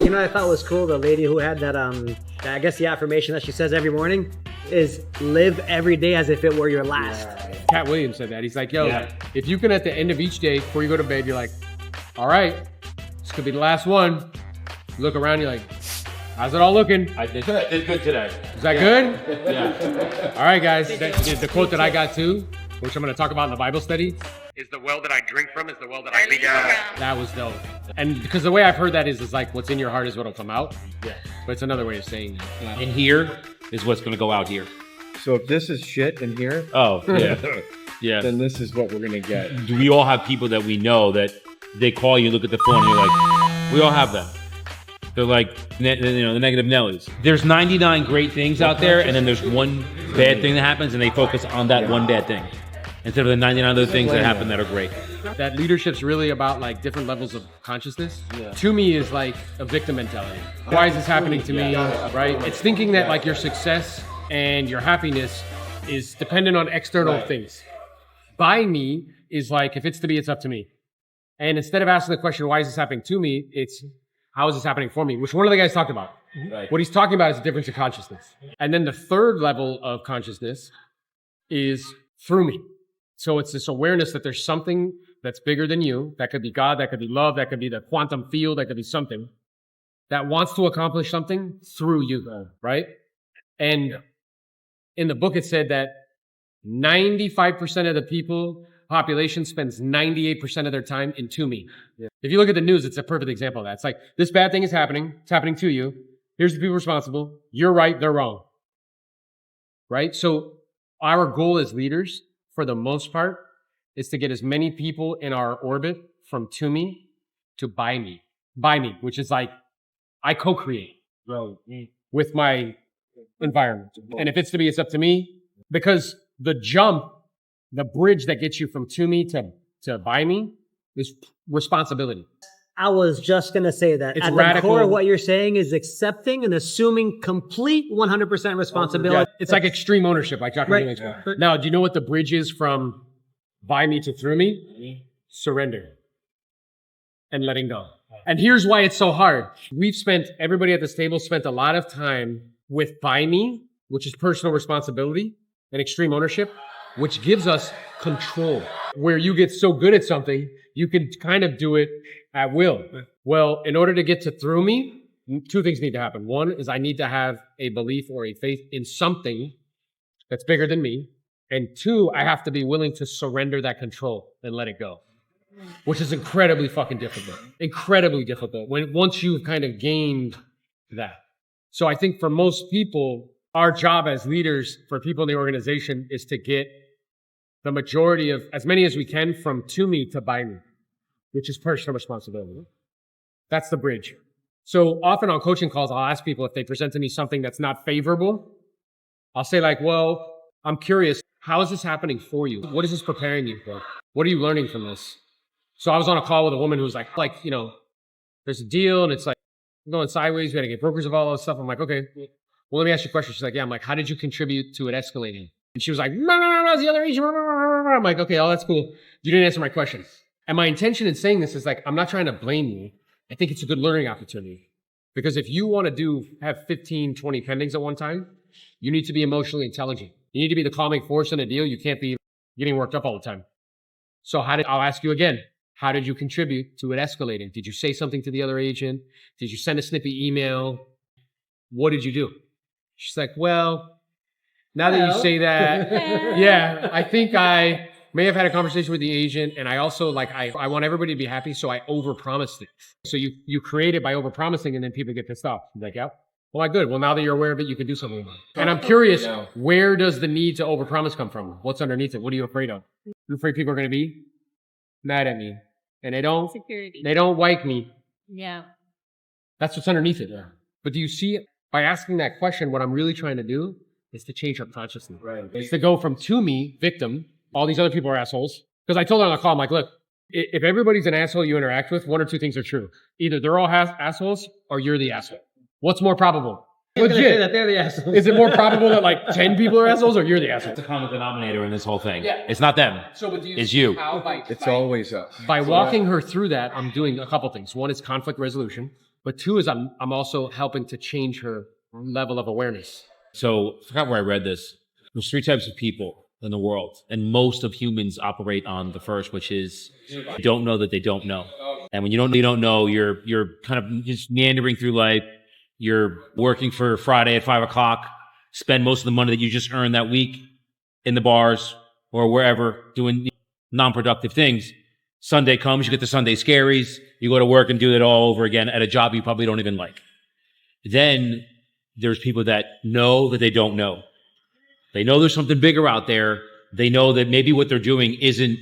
You know what I thought was cool? The lady who had that, I guess the affirmation that she says every morning is live every day as if it were your last. Cat Williams said that. He's like, yo, if you can at the end of each day, before you go to bed, you're like, all right, this could be the last one. You look around, you're like, how's it all looking? I did good today. Is that good? Yeah. All right, guys. The quote that I got too, which I'm going to talk about in the Bible study, is the well that I drink from is the well that I leak from. That was dope. And because the way I've heard that is like what's in your heart is what'll come out. Yeah. But it's another way of saying that. In here is what's going to go out here. So if this is shit in here, Oh, yeah. Yeah. then this is what we're going to get. We all have people that we know that they call you, look at the phone, and you're like, we all have them. They're like, the negative Nellies. There's 99 great things out there, and then there's one bad thing that happens, and they focus on that one bad thing instead of the 99 other things that happen that are great. That leadership's really about like different levels of consciousness. To me is like a victim mentality. Why is this happening to me, right? It's thinking that like your success and your happiness is dependent on external things. By me is like, if it's to be, it's up to me. And instead of asking the question, why is this happening to me? It's, how is this happening for me? Which one of the guys talked about. Right. What he's talking about is the difference in consciousness. And then the third level of consciousness is through me. So it's this awareness that there's something that's bigger than you. That could be God, that could be love, that could be the quantum field, that could be something that wants to accomplish something through you, right? And in the book, it said that 95% of the population spends 98% of their time in to me. Yeah. If you look at the news, it's a perfect example of that. It's like, this bad thing is happening. It's happening to you. Here's the people responsible. You're right. They're wrong. Right? So our goal as leaders, for the most part, is to get as many people in our orbit from to me to by me. By me, which is like, I co-create with my environment. And if it's to be, it's up to me. Because the bridge that gets you from to me to by me is responsibility. I was just going to say that. It's at radical. the core, what you're saying is accepting and assuming complete 100% responsibility. Yeah, it's like extreme ownership, like Dr. King explained. Now, do you know what the bridge is from by me to through me? Surrender and letting go. And here's why it's so hard. Everybody at this table spent a lot of time with by me, which is personal responsibility and extreme ownership, which gives us control. Where you get so good at something, you can kind of do it at will. Well, in order to get to through me, two things need to happen. One is I need to have a belief or a faith in something that's bigger than me. And two, I have to be willing to surrender that control and let it go, which is incredibly fucking difficult. Incredibly difficult once you've kind of gained that. So I think for most people, our job as leaders for people in the organization is to get the majority of, as many as we can, from to me to by me, which is personal responsibility. That's the bridge. So often on coaching calls, I'll ask people if they present to me something that's not favorable. I'll say like, well, I'm curious, how is this happening for you? What is this preparing you for? What are you learning from this? So I was on a call with a woman who was like, there's a deal and it's like going sideways. We had to get brokers of all this stuff. I'm like, okay, well, let me ask you a question. She's like, yeah. I'm like, how did you contribute to it escalating? And she was like, no, it's the other agent. I'm like, okay, that's cool. You didn't answer my question. And my intention in saying this is like, I'm not trying to blame you. I think it's a good learning opportunity. Because if you want to have 15, 20 pendings at one time, you need to be emotionally intelligent. You need to be the calming force in a deal. You can't be getting worked up all the time. So I'll ask you again, how did you contribute to it escalating? Did you say something to the other agent? Did you send a snippy email? What did you do? She's like, well, now that you say that, yeah, I think I may have had a conversation with the agent, and I also I want everybody to be happy, so I overpromised it. So you create it by overpromising, and then people get pissed off. I'm like, yeah, well, good. Well, now that you're aware of it, you can do something about it. And I'm curious, where does the need to overpromise come from? What's underneath it? What are you afraid of? You're afraid people are going to be mad at me, and they don't like me. Yeah, that's what's underneath it. But do you see it? By asking that question, what I'm really trying to do is to change our consciousness. Right. It's to go from to me, victim, all these other people are assholes. Because I told her on the call, I'm like, look, if everybody's an asshole you interact with, one or two things are true. Either they're all assholes or you're the asshole. What's more probable? Legit. That they're the assholes. Is it more probable that like 10 people are assholes or you're the asshole? It's the common denominator in this whole thing. Yeah. It's not them. So, it's you. It's always us. By walking her through that, I'm doing a couple things. One is conflict resolution. But 2 is I'm also helping to change her level of awareness. So I forgot where I read this. There's 3 types of people in the world, and most of humans operate on the first, which is they don't know that they don't know. And when you don't know, you're kind of just meandering through life. You're working for Friday at 5 o'clock, spend most of the money that you just earned that week in the bars or wherever doing non-productive things. Sunday comes, you get the Sunday scaries, you go to work and do it all over again at a job you probably don't even like. Then there's people that know that they don't know. They know there's something bigger out there. They know that maybe what they're doing isn't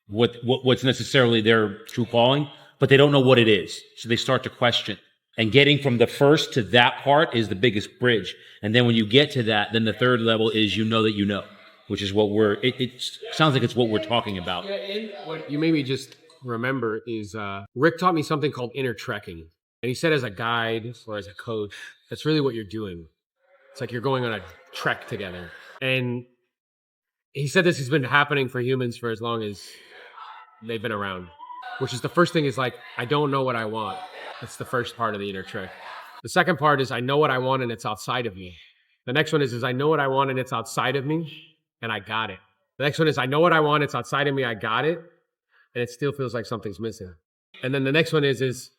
what's necessarily their true calling, but they don't know what it is. So they start to question. And getting from the first to that part is the biggest bridge. And then when you get to that, then the third level is you know that you know, which is what it sounds like it's what we're talking about. What you made me just remember is Rick taught me something called inner trekking. And he said as a guide or as a coach, that's really what you're doing. It's like you're going on a trek together. And he said this has been happening for humans for as long as they've been around, which is the first thing is like, I don't know what I want. That's the first part of the inner trek. The second part is I know what I want and it's outside of me. The next one is I know what I want and it's outside of me and I got it. The next one is I know what I want, it's outside of me, I got it, and it still feels like something's missing. And then the next one is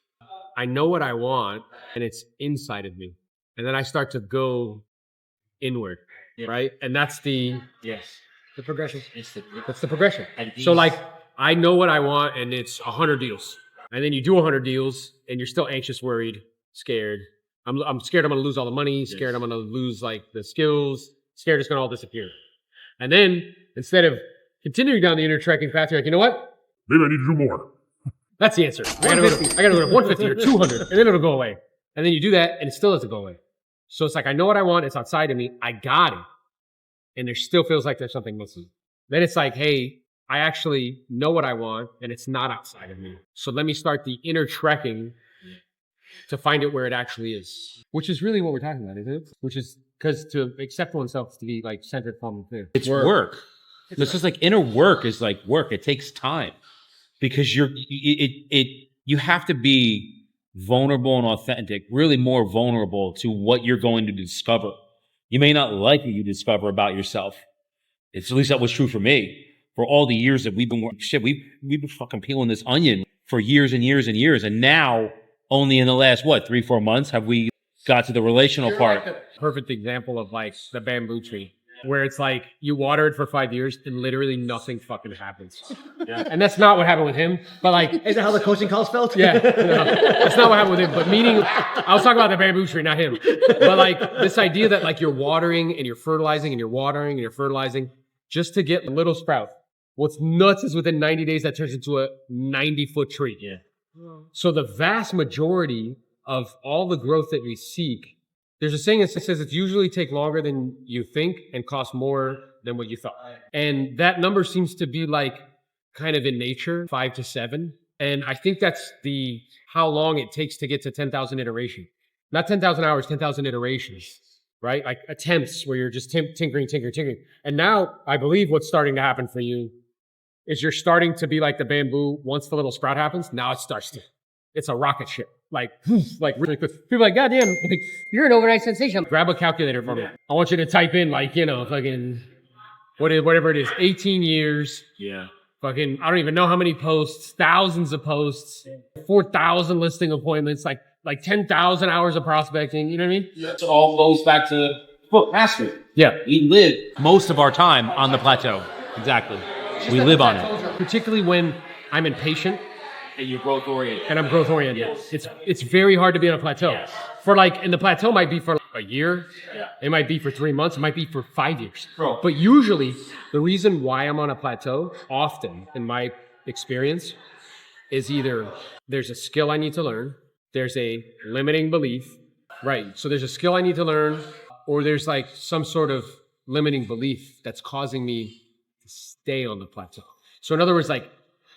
I know what I want and it's inside of me. And then I start to go inward, right? And that's the progression. That's the progression. So like, I know what I want and it's 100 deals. And then you do 100 deals and you're still anxious, worried, scared. I'm scared I'm going to lose all the money, scared I'm going to lose like the skills, scared it's going to all disappear. And then instead of continuing down the inner trekking path, you're like, you know what? Maybe I need to do more. That's the answer. I gotta go to 150 or 200 and then it'll go away. And then you do that and it still doesn't go away. So it's like, I know what I want. It's outside of me. I got it. And there still feels like there's something missing. Then it's like, hey, I actually know what I want and it's not outside of me. So let me start the inner trekking to find it where it actually is, which is really what we're talking about, isn't it? Which is because to accept oneself is to be like centered from within. It's work. This is like inner work is like work. It takes time because you have to be vulnerable and authentic, really more vulnerable to what you're going to discover. You may not like what you discover about yourself. It's at least that was true for me. For all the years that we've been working, we've been fucking peeling this onion for years and years and years. And now, only in the last, 3-4 months, have we got to the relational part. Like the perfect example of like the bamboo tree, where it's like you water it for 5 years and literally nothing fucking happens. Yeah. And that's not what happened with him. But like, Is that how the coaching calls felt? yeah, no, that's not what happened with him. But meaning, I was talking about the bamboo tree, not him. But like this idea that like you're watering and you're fertilizing and you're watering and you're fertilizing just to get a little sprout. What's nuts is within 90 days that turns into a 90-foot tree. Yeah. So the vast majority of all the growth that we seek, there's a saying that says it usually take longer than you think and cost more than what you thought. And that number seems to be like kind of in nature, 5 to 7. And I think that's how long it takes to get to 10,000 iteration. Not 10,000 hours, 10,000 iterations, right? Like attempts where you're just tinkering. And now I believe what's starting to happen for you is you're starting to be like the bamboo. Once the little sprout happens, now it's a rocket ship. Like really quick. People are like, God damn, like, you're an overnight sensation. Grab a calculator for me. I want you to type in like, fucking, whatever it is, 18 years. Yeah. Fucking, I don't even know how many posts, thousands of posts, 4,000 listing appointments, like 10,000 hours of prospecting. You know what I mean? It all goes back to mastery. Yeah. We live most of our time on the plateau. Exactly. We live on it. Particularly when I'm impatient. And you're growth oriented. And I'm growth oriented. Yes. It's very hard to be on a plateau. Yes. And the plateau might be for like a year. Yeah. It might be for 3 months. It might be for 5 years. Bro. But usually the reason why I'm on a plateau, often in my experience, is either there's a skill I need to learn, there's a limiting belief, right? So there's a skill I need to learn, or there's like some sort of limiting belief that's causing me to stay on the plateau. So in other words, like,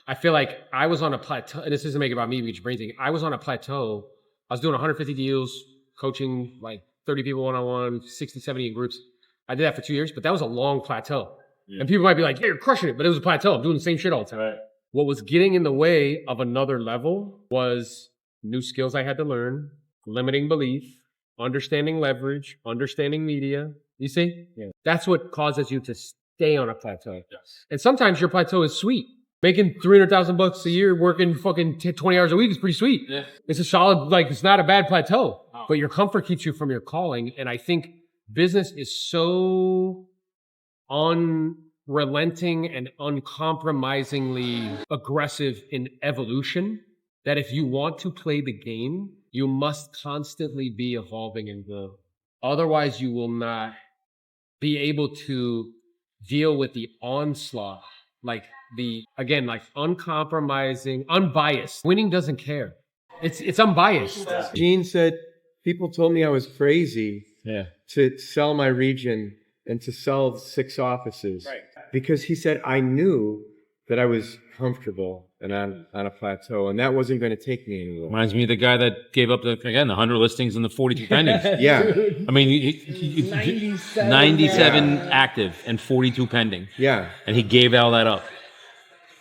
I feel like I was on a plateau, and this isn't making about me, which brain thing. I was on a plateau. I was doing 150 deals, coaching like 30 people one-on-one, 60, 70 in groups. I did that for 2 years, but that was a long plateau. Yeah. And people might be like, yeah, you're crushing it, but it was a plateau. I'm doing the same shit all the time. Right. What was getting in the way of another level was new skills I had to learn, limiting belief, understanding leverage, understanding media. You see? Yeah. That's what causes you to stay on a plateau. Yes. And sometimes your plateau is sweet. Making $300,000 a year, working fucking 20 hours a week is pretty sweet. Yeah. It's a solid, like, it's not a bad plateau, but your comfort keeps you from your calling. And I think business is so unrelenting and uncompromisingly aggressive in evolution that if you want to play the game, you must constantly be evolving and grow. Otherwise, you will not be able to deal with the onslaught. Like uncompromising, unbiased. Winning doesn't care. It's unbiased. Gene said, people told me I was crazy to sell my region and to sell 6 offices. Right. Because he said, I knew that I was comfortable and on a plateau, and that wasn't going to take me anywhere. Reminds me of the guy that gave up the 100 listings and the 42 pendings. Yeah. I mean, 97 active and 42 pending. Yeah. And he gave all that up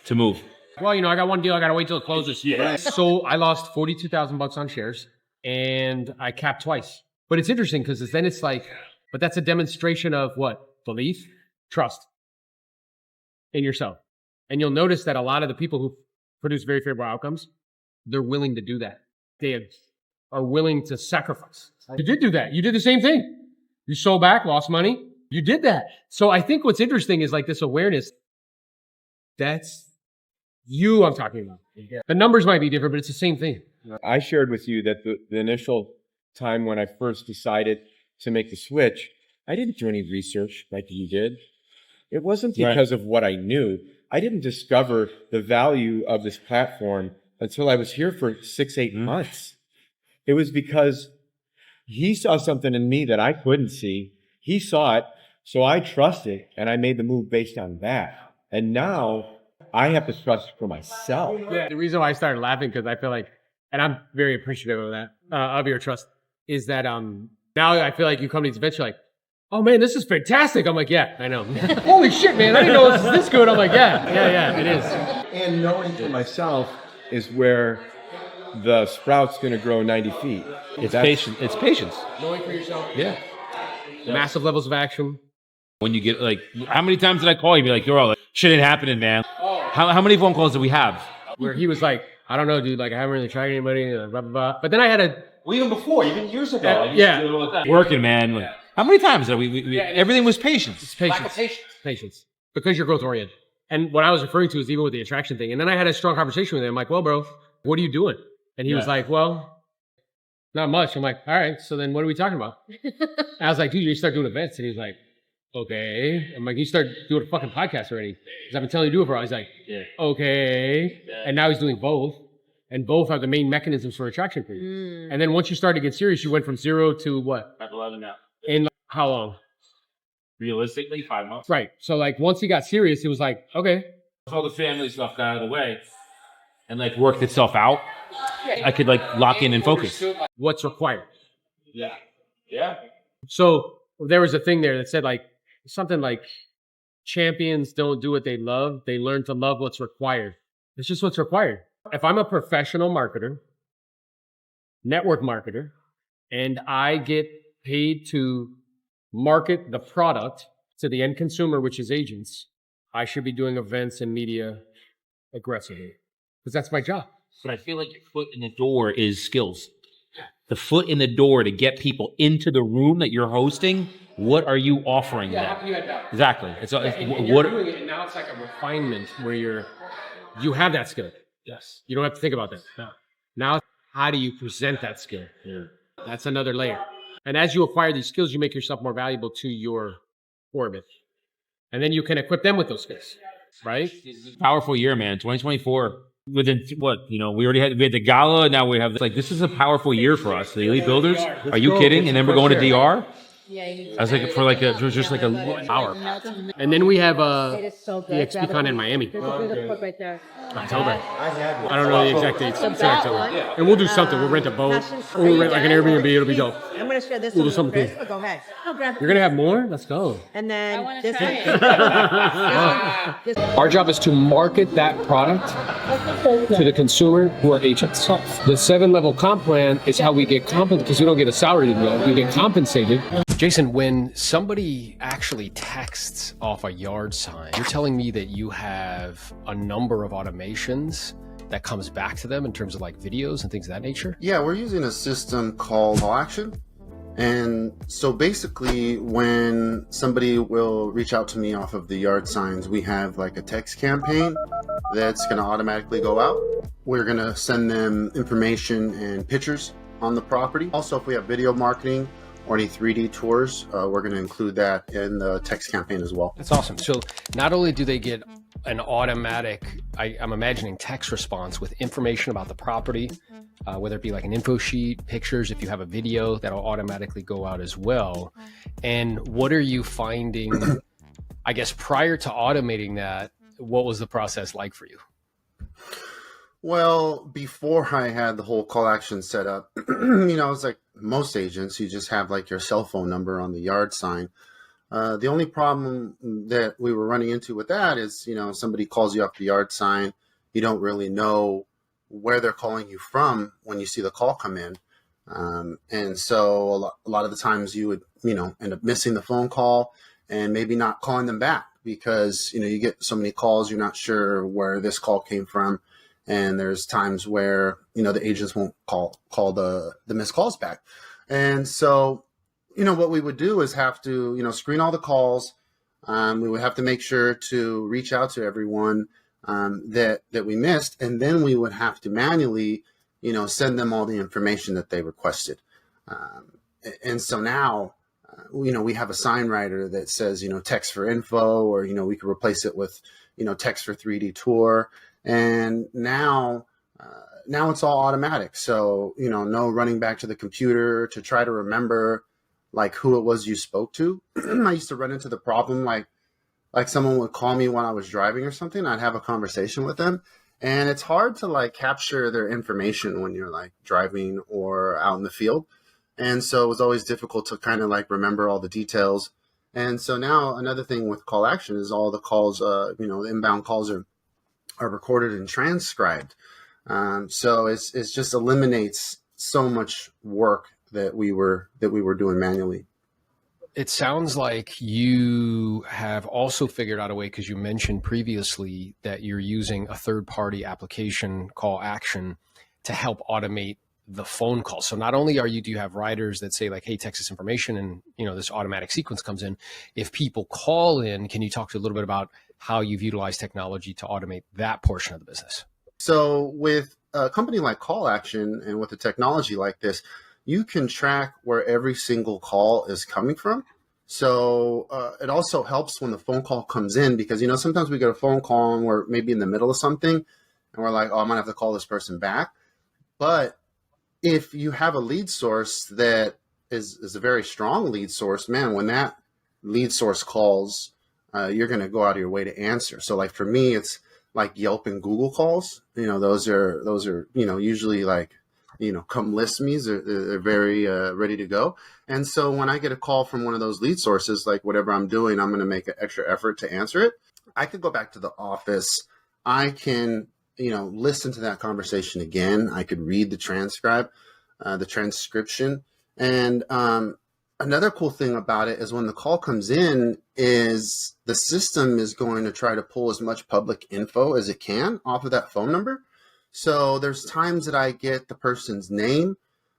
to move. Well, I got one deal. I got to wait till it closes. Yeah. So I lost $42,000 on shares, and I capped twice. But it's interesting because then it's like, but that's a demonstration of what? Belief, trust in yourself. And you'll notice that a lot of the people who produce very favorable outcomes, they're willing to do that. They are willing to sacrifice. You did do that. You did the same thing. You sold back, lost money. You did that. So I think what's interesting is like this awareness. That's you I'm talking about. Yeah. The numbers might be different, but it's the same thing. I shared with you that the initial time when I first decided to make the switch, I didn't do any research like you did. It wasn't because of what I knew. I didn't discover the value of this platform until I was here for 6-8 months. It was because he saw something in me that I couldn't see. He saw it, so I trusted, and I made the move based on that. And now I have to trust for myself. Yeah, the reason why I started laughing, because I feel like, and I'm very appreciative of that, of your trust, is that now I feel like you come to these events, you're like, oh man, this is fantastic. I'm like, yeah, I know. Holy shit, man, I didn't know it was this good. I'm like, yeah, it is. And knowing for myself is where the sprout's going to grow 90 feet. It's patience. It's patience. Knowing for yourself. Yeah. Massive levels of action. When you get like, how many times did I call you? Be like, you're all like, shit ain't happening, man. Oh. How many phone calls did we have? Where he was like, I don't know, dude. Like, I haven't really tried anybody. Blah, blah, blah. But then I had a... Well, even before, even years ago. Yeah. Working, man. Like, how many times did we everything was patience. It's patience. Patience. Because you're growth oriented. And what I was referring to is even with the attraction thing. And then I had a strong conversation with him. I'm like, well, bro, what are you doing? And he was like, well, not much. I'm like, all right, so then what are we talking about? I was like, dude, you start doing events. And he was like, okay. I'm like, you start doing a fucking podcast already. Because I've been telling you to do it for a while. He's like, okay. Yeah. And now he's doing both. And both are the main mechanisms for attraction for you. And then once you started to get serious, you went from 0 to what? 11 now. In how long? Realistically, 5 months. Right. So like once he got serious, it was like, okay. All the family stuff got out of the way and like worked itself out. I could like lock in and focus. What's required. Yeah. Yeah. So there was a thing there that said like something like champions don't do what they love. They learn to love what's required. It's just what's required. If I'm a professional marketer, network marketer, and I get paid to market the product to the end consumer, which is agents, I should be doing events and media aggressively because that's my job. But I feel like your foot in the door is skills. The foot in the door to get people into the room that you're hosting. What are you offering them? Exactly. It's what doing it, and now it's like a refinement where you have that skill. Yes. You don't have to think about that. No. Now, how do you present that skill? Yeah. That's another layer. And as you acquire these skills, you make yourself more valuable to your orbit. And then you can equip them with those skills, right? Powerful year, man. 2024. Within what, we had the gala. Now we have this is a powerful year for us. The Elite Builders. Are you kidding? And then we're going to DR. I was like for just like an hour. And then we have the XPCon in Miami. October. I don't know the exact dates. It's in October. And we'll do something. We'll rent a boat. Or we'll rent like an Airbnb. It'll be dope. to share this We'll one do with Chris, something. but go ahead. I'll grab it. You're gonna have more? Let's go. And then I wanna this try one. This one. Our job is to market that product to the consumer who are agents. The 7-level comp plan is how we get compensated, because we don't get a salary, we get compensated. Jason, when somebody actually texts off a yard sign, you're telling me that you have a number of automations that comes back to them in terms of like videos and things of that nature? Yeah, we're using a system called Call Action. And so basically when somebody will reach out to me off of the yard signs, we have like a text campaign that's going to automatically go out. We're going to send them information and pictures on the property. Also, if we have video marketing or any 3D tours, we're going to include that in the text campaign as well. That's awesome. So not only do they get an automatic, I'm imagining text response with information about the property, whether it be like an info sheet, pictures, if you have a video, that'll automatically go out as well. And what are you finding, I guess, prior to automating that, what was the process like for you? Well, before I had the whole call action set up, it's like most agents, you just have like your cell phone number on the yard sign. The only problem that we were running into with that is, somebody calls you off the yard sign, you don't really know where they're calling you from when you see the call come in. And so a lot of the times you would, end up missing the phone call and maybe not calling them back because, you get so many calls, you're not sure where this call came from. And there's times where, the agents won't call the missed calls back. And so, what we would do is have to, screen all the calls. We would have to make sure to reach out to everyone that we missed. And then we would have to manually, send them all the information that they requested. And so now, we have a sign writer that says, text for info, or, we could replace it with, text for 3D tour. And now it's all automatic. So, no running back to the computer to try to remember like who it was you spoke to. I used to run into the problem, like someone would call me when I was driving or something. I'd have a conversation with them, and it's hard to like capture their information when you're like driving or out in the field. And so it was always difficult to kind of like remember all the details. And so now another thing with Call Action is all the calls, the inbound calls are recorded and transcribed. So it's just eliminates so much work that we were doing manually. It sounds like you have also figured out a way, because you mentioned previously that you're using a third-party application, Call Action, to help automate the phone call. So not only do you have writers that say like, hey, text this information, and this automatic sequence comes in. If people call in, can you talk to a little bit about how you've utilized technology to automate that portion of the business? So with a company like Call Action and with a technology like this, you can track where every single call is coming from. So it also helps when the phone call comes in, because, sometimes we get a phone call and we're maybe in the middle of something and we're like, oh, I'm gonna have to call this person back. But if you have a lead source that is a very strong lead source, man, when that lead source calls, you're going to go out of your way to answer. So like for me, it's like Yelp and Google calls. Those are usually like, come list me's. They're very ready to go. And so when I get a call from one of those lead sources, like whatever I'm doing, I'm going to make an extra effort to answer it. I could go back to the office. I can, listen to that conversation again. I could read the transcription. And another cool thing about it is when the call comes in is the system is going to try to pull as much public info as it can off of that phone number. So there's times that I get the person's name,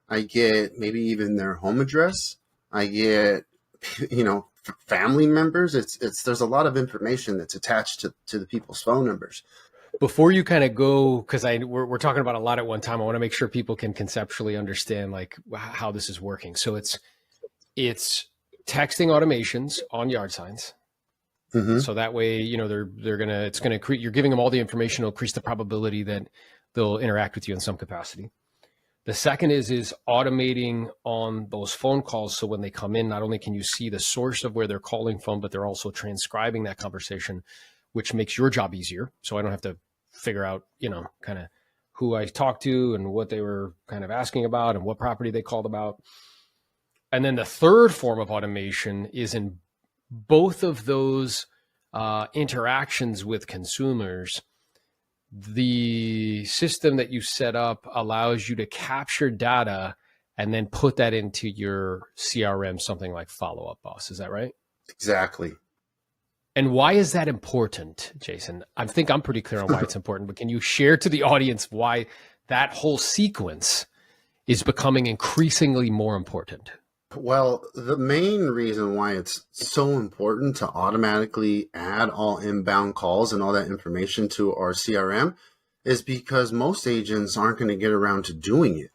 I get maybe even their home address, I get, family members. There's a lot of information that's attached to the people's phone numbers. Before you kind of go, because we're talking about a lot at one time, I want to make sure people can conceptually understand like how this is working. So it's texting automations on yard signs. Mm-hmm. So that way, you're giving them all the information. It'll increase the probability that they'll interact with you in some capacity. The second is automating on those phone calls. So when they come in, not only can you see the source of where they're calling from, but they're also transcribing that conversation, which makes your job easier. So I don't have to figure out, kind of who I talked to and what they were kind of asking about and what property they called about. And then the third form of automation is in both of those interactions with consumers. The system that you set up allows you to capture data and then put that into your CRM, something like Follow Up Boss. Is that right? Exactly. And why is that important, Jason? I think I'm pretty clear on why it's important, but can you share to the audience why that whole sequence is becoming increasingly more important? Well, the main reason why it's so important to automatically add all inbound calls and all that information to our CRM is because most agents aren't going to get around to doing it.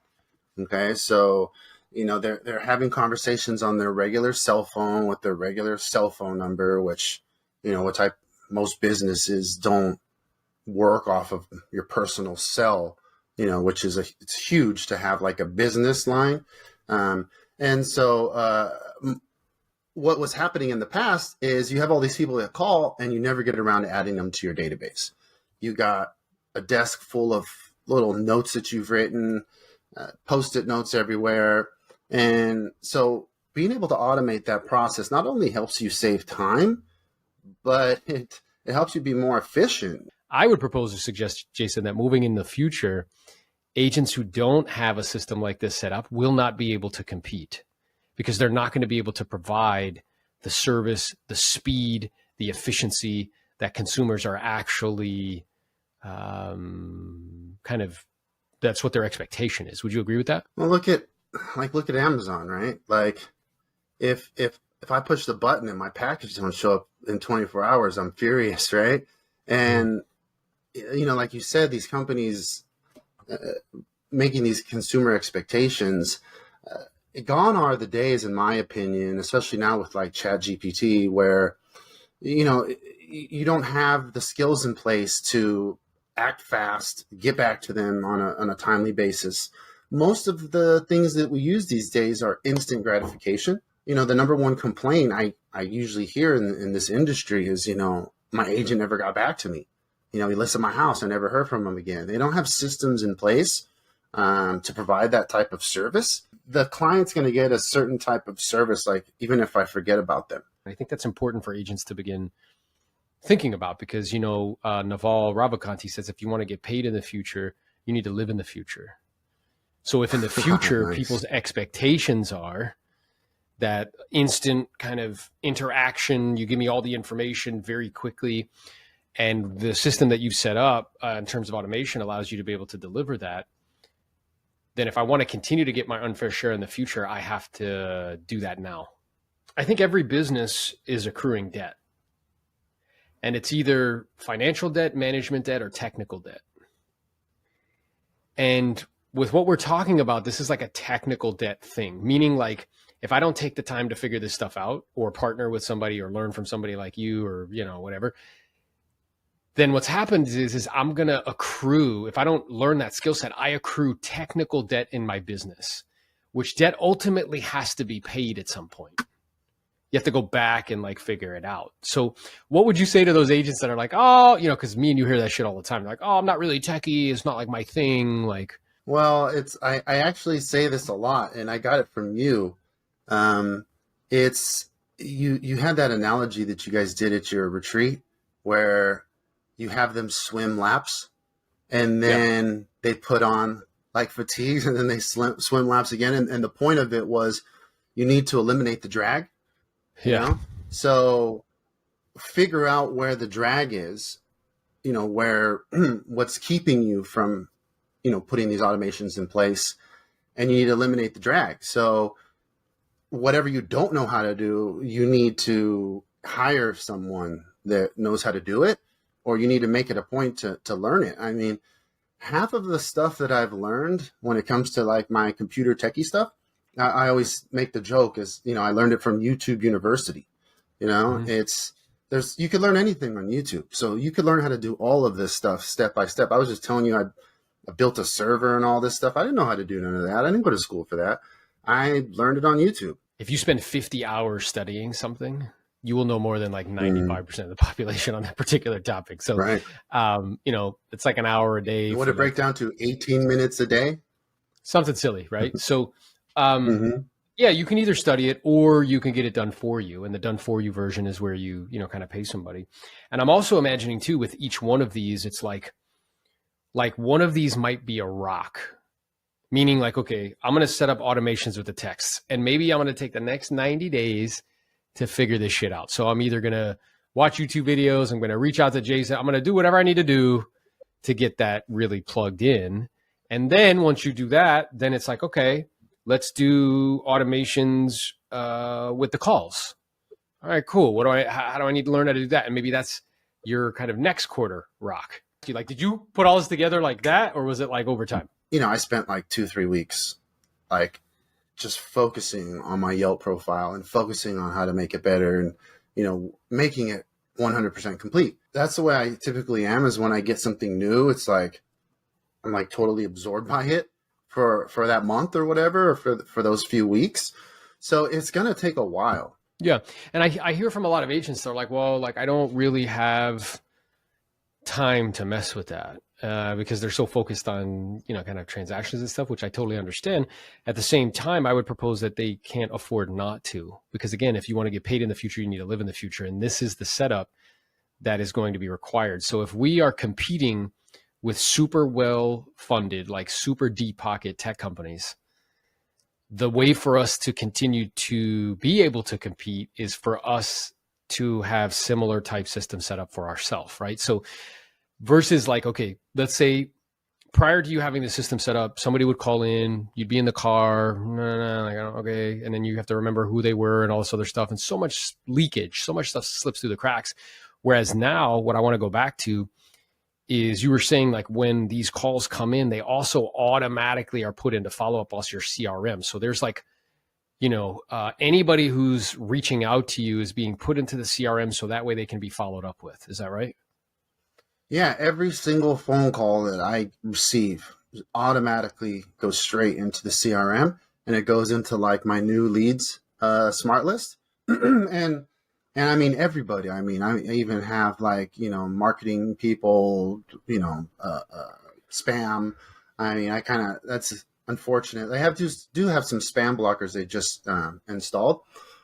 Okay, so they're having conversations on their regular cell phone with their regular cell phone number, which most businesses don't work off of your personal cell, which is it's huge to have like a business line. And so what was happening in the past is you have all these people that call and you never get around to adding them to your database. You got a desk full of little notes that you've written, Post-it notes everywhere. And so being able to automate that process not only helps you save time, but it helps you be more efficient. I would propose or suggest, Jason, that moving in the future, agents who don't have a system like this set up will not be able to compete because they're not going to be able to provide the service, the speed, the efficiency that consumers are actually that's what their expectation is. Would you agree with that? Well, look at Amazon, right? Like if I push the button and my package don't show up in 24 hours, I'm furious, right? And like you said, these companies making these consumer expectations, gone are the days, in my opinion, especially now with like ChatGPT, where you don't have the skills in place to act fast, get back to them on a timely basis. Most of the things that we use these days are instant gratification. The number one complaint I usually hear in this industry is, my agent never got back to me. He lists at my house. I never heard from him again. They don't have systems in place to provide that type of service. The client's going to get a certain type of service, like even if I forget about them. I think that's important for agents to begin thinking about because, Naval Ravikant says, if you want to get paid in the future, you need to live in the future. So if in the future, Nice. People's expectations are that instant kind of interaction, you give me all the information very quickly, and the system that you've set up in terms of automation allows you to be able to deliver that, then if I want to continue to get my unfair share in the future, I have to do that now. I think every business is accruing debt. And it's either financial debt, management debt, or technical debt. And with what we're talking about, this is like a technical debt thing, meaning like if I don't take the time to figure this stuff out or partner with somebody or learn from somebody like you or, whatever, then what's happened is I'm going to accrue, if I don't learn that skill set, I accrue technical debt in my business, which debt ultimately has to be paid at some point. You have to go back and like figure it out. So what would you say to those agents that are like, oh, because me and you hear that shit all the time. They're like, oh, I'm not really techie. It's not like my thing. Like, Well, I actually say this a lot, and I got it from you. It's you had that analogy that you guys did at your retreat where you have them swim laps and then they put on like fatigues and then they swim laps again. And the point of it was you need to eliminate the drag. So figure out where the drag is, where what's keeping you from, putting these automations in place, and you need to eliminate the drag. So whatever you don't know how to do, you need to hire someone that knows how to do it, or you need to make it a point to learn it. I mean, half of the stuff that I've learned when it comes to like my computer techie stuff, I always make the joke is, I learned it from YouTube University. You could learn anything on YouTube. So you could learn how to do all of this stuff step by step. I was just telling you, I built a server and all this stuff. I didn't know how to do none of that. I didn't go to school for that. I learned it on YouTube. If you spend 50 hours studying something, you will know more than like 95% of the population on that particular topic. So, right. It's like an hour a day. Would it break down to 18 minutes a day? Something silly, right? So, Yeah, you can either study it or you can get it done for you. And the done for you version is where you kind of pay somebody. And I'm also imagining too, with each one of these, it's like one of these might be a rock, meaning like, okay, I'm going to set up automations with the texts and maybe I'm going to take the next 90 days to figure this shit out. So I'm either going to watch YouTube videos. I'm going to reach out to Jason. I'm going to do whatever I need to do to get that really plugged in. And then once you do that, then it's like, okay, let's do automations with the calls. All right, cool. How do I need to learn how to do that? And maybe that's your kind of next quarter rock. Did you put all this together like that, or was it like over time? I spent like 2-3 weeks, like just focusing on my Yelp profile and focusing on how to make it better and, making it 100% complete. That's the way I typically am, is when I get something new, it's like, I'm like totally absorbed by it for that month or whatever, or for those few weeks. So it's going to take a while. Yeah. And I hear from a lot of agents, they're like, well, like I don't really have time to mess with that because they're so focused on, kind of transactions and stuff, which I totally understand. At the same time, I would propose that they can't afford not to, because again, if you want to get paid in the future, you need to live in the future. And this is the setup that is going to be required. So if we are competing with super well funded, like super deep pocket tech companies, the way for us to continue to be able to compete is for us to have similar type system set up for ourselves, right? So versus like, okay, let's say prior to you having the system set up, somebody would call in, you'd be in the car, okay, and then you have to remember who they were and all this other stuff, and so much leakage, so much stuff slips through the cracks. Whereas now, what I want to go back to is you were saying like when these calls come in, they also automatically are put into follow-up plus your CRM. So there's like, anybody who's reaching out to you is being put into the CRM so that way they can be followed up with. Is that right? Yeah, every single phone call that I receive automatically goes straight into the CRM, and it goes into like my new leads smart list. And I mean, everybody, I even have like, marketing people, spam. That's unfortunate. They do have some spam blockers they just installed.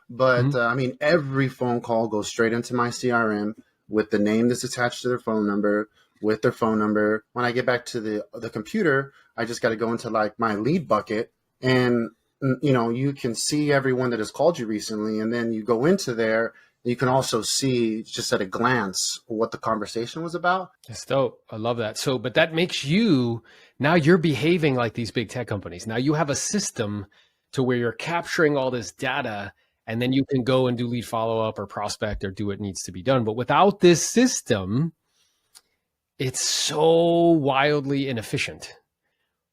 But every phone call goes straight into my CRM with the name that's attached to their phone number, with their phone number. When I get back to the computer, I just got to go into like my lead bucket, and, you can see everyone that has called you recently. And then you go into there. You can also see just at a glance what the conversation was about. That's dope. I love that. So, but that makes now you're behaving like these big tech companies. Now you have a system to where you're capturing all this data, and then you can go and do lead follow-up or prospect or do what needs to be done. But without this system, it's so wildly inefficient.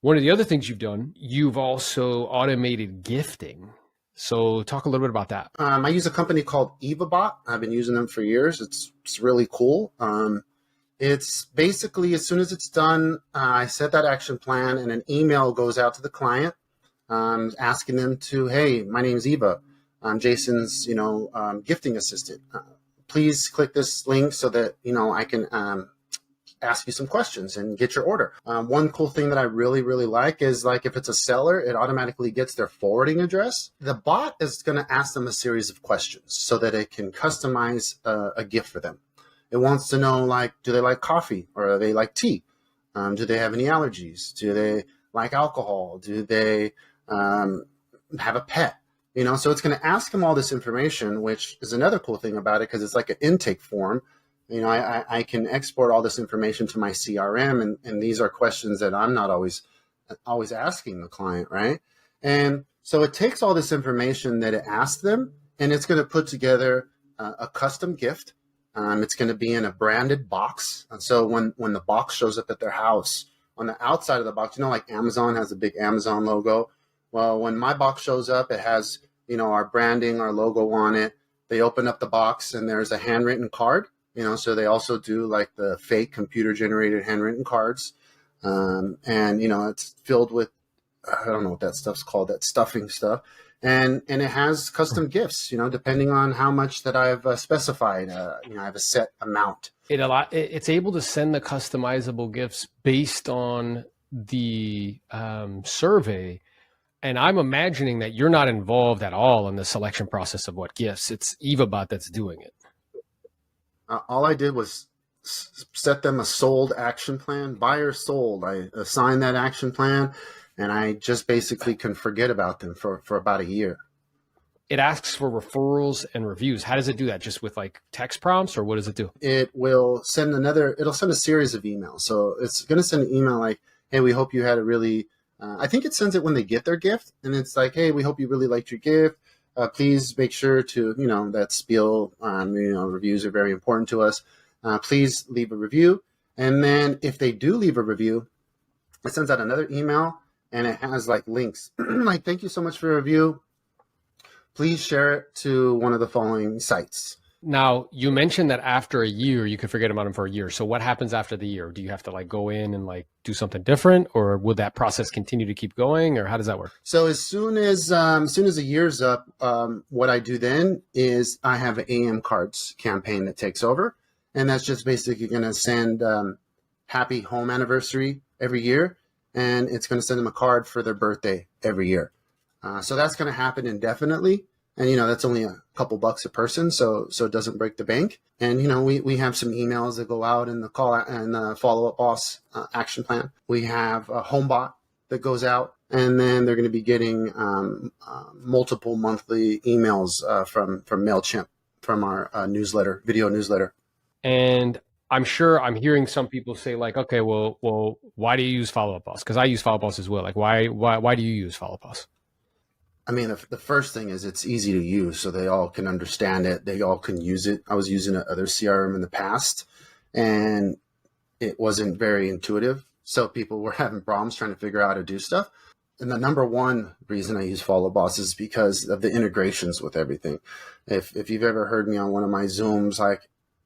One of the other things you've done, you've also automated gifting. So talk a little bit about that. I use a company called EvaBot. I've been using them for years. It's really cool. It's basically, as soon as it's done, I set that action plan, and an email goes out to the client asking them to, hey, my name is Eva. I'm Jason's, gifting assistant. Please click this link so that, I can ask you some questions and get your order. One cool thing that I really, really like is like if it's a seller, it automatically gets their forwarding address. The bot is going to ask them a series of questions so that it can customize a gift for them. It wants to know, like, do they like coffee or do they like tea? Do they have any allergies? Do they like alcohol? Do they have a pet? So it's going to ask them all this information, which is another cool thing about it because it's like an intake form. I can export all this information to my CRM, and these are questions that I'm not always asking the client, right? And so it takes all this information that it asked them, and it's going to put together a custom gift. It's going to be in a branded box. And so when the box shows up at their house, on the outside of the box, like Amazon has a big Amazon logo. Well, when my box shows up, it has, our branding, our logo on it. They open up the box and there's a handwritten card. So they also do like the fake computer generated handwritten cards. It's filled with, I don't know what that stuff's called, that stuffing stuff. And it has custom gifts, depending on how much that I've specified. I have a set amount. It's able to send the customizable gifts based on the survey. And I'm imagining that you're not involved at all in the selection process of what gifts. It's EvaBot that's doing it. All I did was set them a sold action plan, buyer sold. I assigned that action plan, and I just basically can forget about them for about a year. It asks for referrals and reviews. How does it do that? Just with like text prompts, or what does it do? It will send it'll send a series of emails. So it's going to send an email like, hey, we hope you had a really, I think it sends it when they get their gift. And it's like, hey, we hope you really liked your gift. Please make sure to, that spiel, reviews are very important to us. Please leave a review. And then if they do leave a review, it sends out another email and it has like links like, thank you so much for your review. Please share it to one of the following sites. Now, you mentioned that after a year, you can forget about them for a year. So what happens after the year? Do you have to like go in and like do something different, or will that process continue to keep going, or how does that work? So as soon as the year's up, what I do then is I have an AM cards campaign that takes over. And that's just basically going to send happy home anniversary every year. And it's going to send them a card for their birthday every year. So that's going to happen indefinitely. And, that's only a couple bucks a person. So it doesn't break the bank. And, we have some emails that go out in the call and the follow-up boss action plan. We have a home bot that goes out, and then they're going to be getting multiple monthly emails from MailChimp, from our video newsletter. And I'm sure I'm hearing some people say like, okay, well, why do you use Follow-Up Boss? Because I use Follow-Up Boss as well. Like, why do you use Follow-Up Boss? I mean, the first thing is it's easy to use, so they all can understand it. They all can use it. I was using other CRM in the past, and it wasn't very intuitive. So people were having problems trying to figure out how to do stuff. And the number one reason I use Follow Boss is because of the integrations with everything. If you've ever heard me on one of my Zooms, like,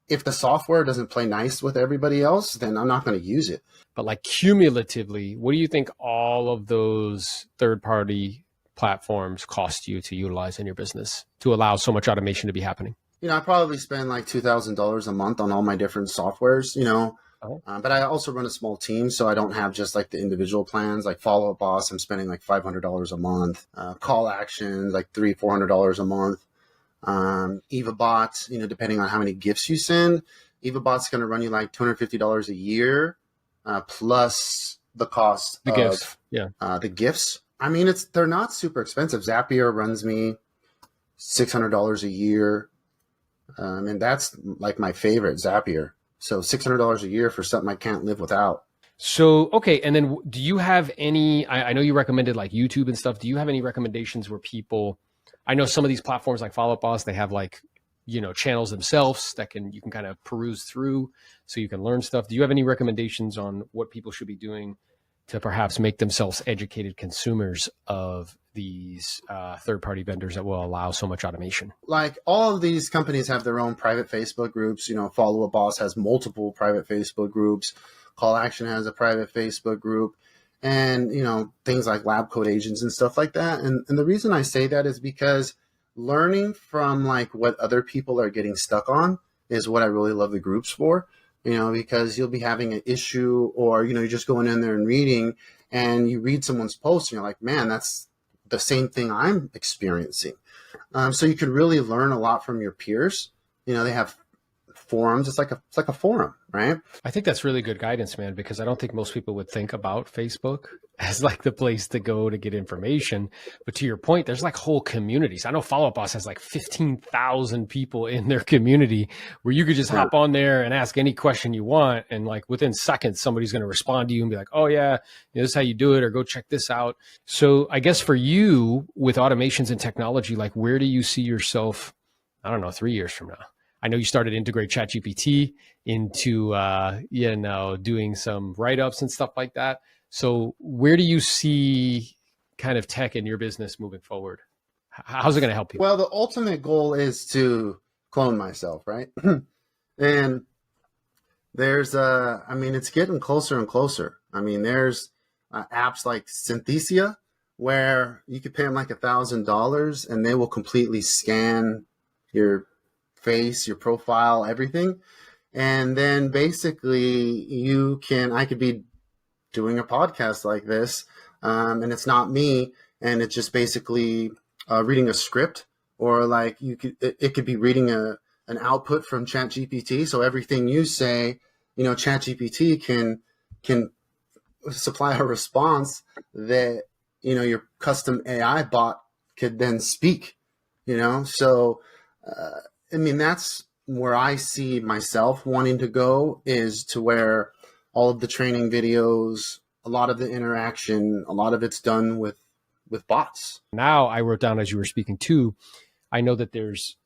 if the software doesn't play nice with everybody else, then I'm not going to use it. But like cumulatively, what do you think all of those third-party platforms cost you to utilize in your business to allow so much automation to be happening? I probably spend like $2,000 a month on all my different softwares, but I also run a small team. So I don't have just like the individual plans, like Follow Up Boss. I'm spending like $500 a month, call actions, like $400 a month. EvaBot, depending on how many gifts you send, EvaBot's going to run you like $250 a year, plus the cost of gifts. The gifts. I mean, they're not super expensive. Zapier runs me $600 a year. And that's like my favorite, Zapier. So $600 a year for something I can't live without. So, okay. And then do you have any, I know you recommended like YouTube and stuff. Do you have any recommendations where people, I know some of these platforms like Follow Up Boss, they have like, channels themselves that you can kind of peruse through so you can learn stuff. Do you have any recommendations on what people should be doing to perhaps make themselves educated consumers of these third-party vendors that will allow so much automation? Like all of these companies have their own private Facebook groups. Follow Up Boss has multiple private Facebook groups. Call Action has a private Facebook group. And, things like lab code agents and stuff like that. And the reason I say that is because learning from like what other people are getting stuck on is what I really love the groups for. Because you'll be having an issue or, you're just going in there and reading and you read someone's post and you're like, man, that's the same thing I'm experiencing. So you can really learn a lot from your peers. They have forums. It's like a forum, right? I think that's really good guidance, man, because I don't think most people would think about Facebook as like the place to go to get information. But to your point, there's like whole communities. I know Follow Up Boss has like 15,000 people in their community where you could just hop on there and ask any question you want. And like within seconds, somebody's going to respond to you and be like, oh yeah, this is how you do it, or go check this out. So I guess for you with automations and technology, like where do you see yourself, I don't know, 3 years from now? I know you started to integrate ChatGPT into, doing some write-ups and stuff like that. So where do you see kind of tech in your business moving forward? How's it going to help you? Well, the ultimate goal is to clone myself, right? And there's, it's getting closer and closer. There's apps like Synthesia where you could pay them like $1,000 and they will completely scan your face, your profile, everything. And then basically I could be doing a podcast like this, and it's not me. and it's just basically reading a script, or like it could be reading an output from ChatGPT. So everything you say, ChatGPT can supply a response that your custom AI bot could then speak. So I mean, that's where I see myself wanting to go, is to where all of the training videos, a lot of the interaction, a lot of it's done with bots. Now I wrote down, as you were speaking too, I know that there's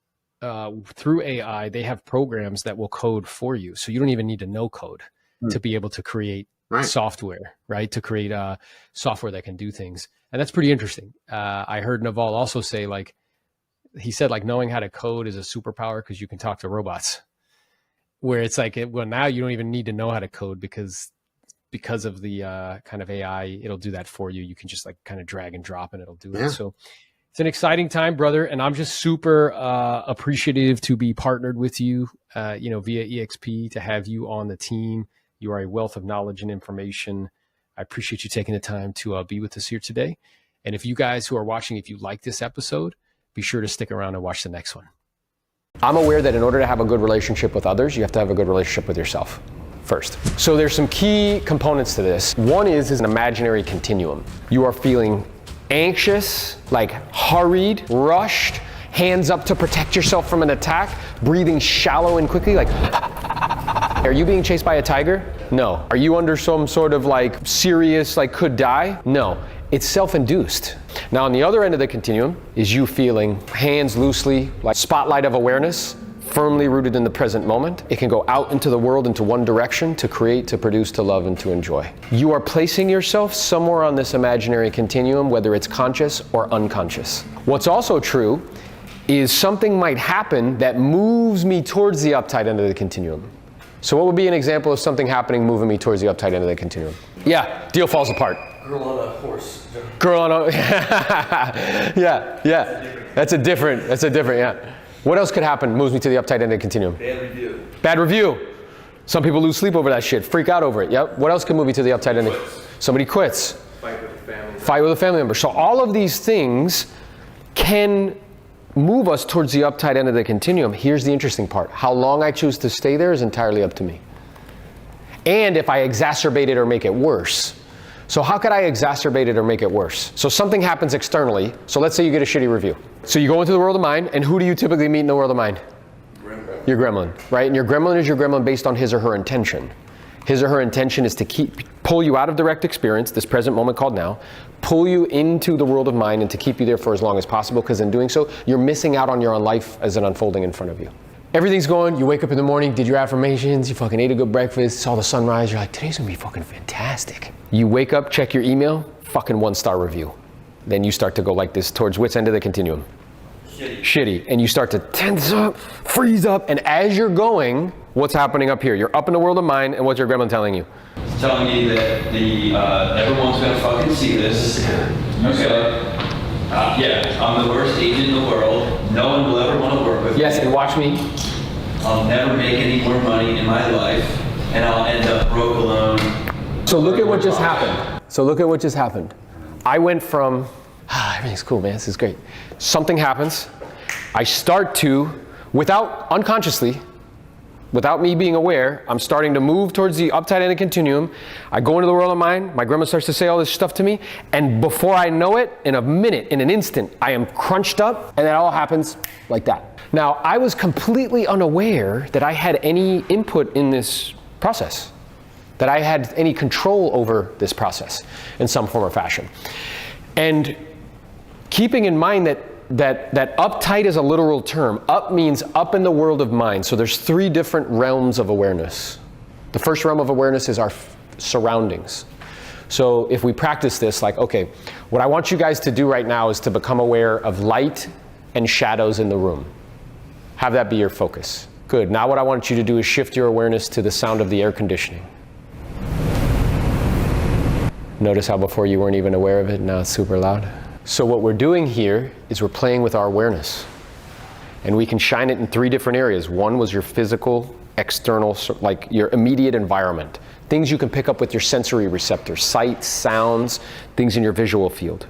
through AI, they have programs that will code for you. So you don't even need to know code to be able to create software, right? To create software that can do things. And that's pretty interesting. I heard Naval also say, like, he said, like, knowing how to code is a superpower because you can talk to robots. Where it's like, well, now you don't even need to know how to code because of the kind of AI, it'll do that for you. You can just like kind of drag and drop and it'll do it. So it's an exciting time, brother. And I'm just super appreciative to be partnered with you, via EXP, to have you on the team. You are a wealth of knowledge and information. I appreciate you taking the time to be with us here today. And if you guys who are watching, if you like this episode, be sure to stick around and watch the next one. I'm aware that in order to have a good relationship with others, you have to have a good relationship with yourself first. So there's some key components to this. One is an imaginary continuum. You are feeling anxious, like hurried, rushed, hands up to protect yourself from an attack, breathing shallow and quickly, like, are you being chased by a tiger? No. Are you under some sort of like serious, like could die? No. It's self-induced. Now on the other end of the continuum is you feeling hands loosely, like spotlight of awareness, firmly rooted in the present moment. It can go out into the world into one direction, to create, to produce, to love, and to enjoy. You are placing yourself somewhere on this imaginary continuum, whether it's conscious or unconscious. What's also true is something might happen that moves me towards the uptight end of the continuum. So what would be an example of something happening moving me towards the uptight end of the continuum? Yeah, deal falls apart. Girl on a horse. Girl on a, yeah. That's a different, yeah. What else could happen moves me to the uptight end of the continuum? Bad review. Bad review. Some people lose sleep over that shit, freak out over it. Yep. What else could move me to the uptight end? Somebody quits. Fight with a family. Fight with a family member. So all of these things can move us towards the uptight end of the continuum. Here's the interesting part. How long I choose to stay there is entirely up to me. And if I exacerbate it or make it worse. So how could I exacerbate it or make it worse? So something happens externally. So let's say you get a shitty review. So you go into the world of mind, and who do you typically meet in the world of mind? Gremlin. Your gremlin, right? And your gremlin is your gremlin based on his or her intention. His or her intention is to pull you out of direct experience, this present moment called now, pull you into the world of mind and to keep you there for as long as possible, because in doing so, you're missing out on your own life as it unfolding in front of you. Everything's going, you wake up in the morning, did your affirmations, you fucking ate a good breakfast, saw the sunrise, you're like, today's gonna be fucking fantastic. You wake up, check your email, fucking 1-star review. Then you start to go like this towards which end of the continuum? Shitty. And you start to tense up, freeze up, and as you're going, what's happening up here? You're up in the world of mind, and what's your gremlin telling you? It's telling me that everyone's gonna fucking see this. Okay. Yeah, I'm the worst agent in the world. No one will ever want to work with me. Yes, and watch me. I'll never make any more money in my life, and I'll end up broke alone. So look at what just happened. I went from, everything's cool, man, this is great. Something happens. I start to, unconsciously, without me being aware, I'm starting to move towards the uptight end of the continuum. I go into the world of mind, my grandma starts to say all this stuff to me, and before I know it, in a minute, in an instant, I am crunched up, and it all happens like that. Now, I was completely unaware that I had any input in this process, that I had any control over this process in some form or fashion. And keeping in mind that uptight is a literal term. Up means up in the world of mind. So there's 3 different realms of awareness. The first realm of awareness is our surroundings. So if we practice this, like, okay, what I want you guys to do right now is to become aware of light and shadows in the room. Have that be your focus. Good. Now what I want you to do is shift your awareness to the sound of the air conditioning. Notice how before you weren't even aware of it, now it's super loud. So what we're doing here is we're playing with our awareness. And we can shine it in 3 different areas. One was your physical, external, like your immediate environment. Things you can pick up with your sensory receptors, sight, sounds, things in your visual field.